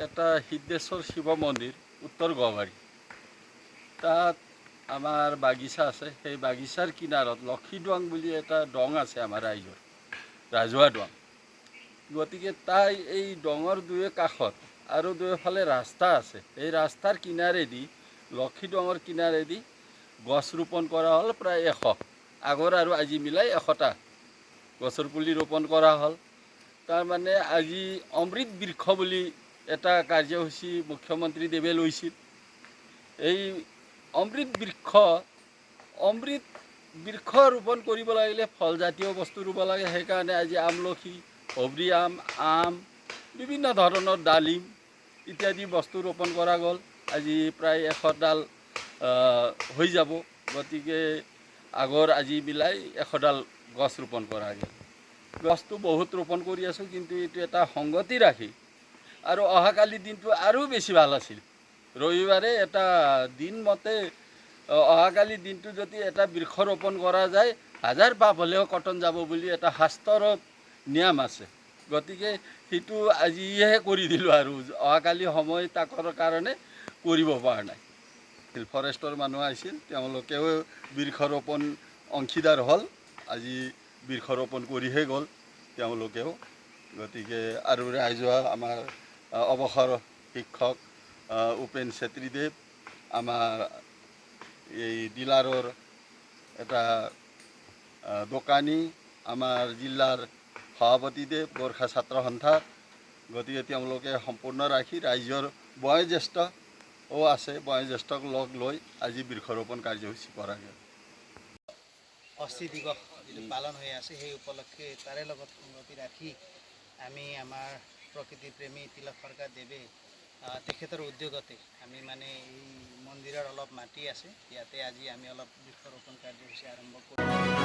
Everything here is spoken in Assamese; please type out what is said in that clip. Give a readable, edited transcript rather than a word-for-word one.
এটা সিদ্ধেশ্বৰ শিৱ মন্দিৰ উত্তৰ গোৱাবাৰী। তাত আমাৰ বাগিচা আছে। সেই বাগিচাৰ কিনাৰত লক্ষীদোৱাং বুলি এটা দং আছে আমাৰ ৰাইজৰ, ৰাজহুৱা দং। গতিকে তাই এই দঙৰ দুয়ো কাষত আৰু দুয়োফালে ৰাস্তা আছে। এই ৰাস্তাৰ কিনাৰেদি লক্ষীদঙৰ কিনাৰেদি গছ ৰোপণ কৰা হ'ল প্ৰায় 100, আগৰ আৰু আজি মিলাই 100টা গছৰ পুলি ৰোপণ কৰা হ'ল। তাৰমানে আজি অমৃত বৃক্ষ বুলি এটা কাৰ্যসূচী মুখ্যমন্ত্ৰীদেৱে লৈছিল। এই অমৃত বৃক্ষ ৰোপণ কৰিব লাগিলে ফলজাতীয় বস্তু ৰুব লাগে। সেইকাৰণে আজি আমলখি, হবৰি আম, বিভিন্ন ধৰণৰ ডালিম ইত্যাদি বস্তু ৰোপণ কৰা গ'ল। আজি প্ৰায় 100ডাল হৈ যাব। গতিকে আগৰ আজি মিলাই 100ডাল গছ ৰোপণ কৰা গ'ল। গছটো বহুত ৰোপণ কৰি আছোঁ, কিন্তু এইটো এটা সংগতি ৰাখি আৰু অহাকালি দিনটো আৰু বেছি ভাল আছিল। ৰবিবাৰে এটা দিন মতে অহাকালি দিনটো যদি এটা বৃক্ষ ৰোপণ কৰা যায়, 1000 পাপ হ'লেও কটন যাব বুলি এটা শাস্ত্ৰত নিয়ম আছে। গতিকে সেইটো আজিহে কৰি দিলোঁ আৰু অহাকালি সময় তাকৰ কাৰণে কৰিব পৰা নাই। ফৰেষ্টৰ মানুহ আহিছিল, তেওঁলোকেও বৃক্ষৰোপণ অংশীদাৰ হ'ল। আজি বৃক্ষৰোপণ কৰিহে গ'ল তেওঁলোকেও। গতিকে আৰু ৰাইজোৱা আমাৰ অৱসৰ শিক্ষক উপেন চেত্ৰীদেৱ, আমাৰ এই ডিলাৰৰ এটা দোকানী, আমাৰ জিলাৰ সভাপতিদেৱ গোৰ্খা ছাত্ৰ সন্থাৰ। গতিকে তেওঁলোকে সম্পূৰ্ণ ৰাখি ৰাইজৰ বয়োজ্যেষ্ঠও আছে, বয়োজ্যেষ্ঠক লগ লৈ আজি বৃক্ষৰোপণ কাৰ্যসূচী কৰা গ'ল। অস্থি দিৱস যিটো পালন হৈ আছে, সেই উপলক্ষে তাৰে লগত সংগতি ৰাখি আমি আমাৰ প্ৰকৃতিপ্ৰেমী তিলক সৰকাৰদেৱে তেখেতৰ উদ্যোগতে আমি মানে এই মন্দিৰৰ অলপ মাটি আছে, ইয়াতে আজি আমি অলপ বৃক্ষৰোপণ কাৰ্যসূচী আৰম্ভ কৰোঁ।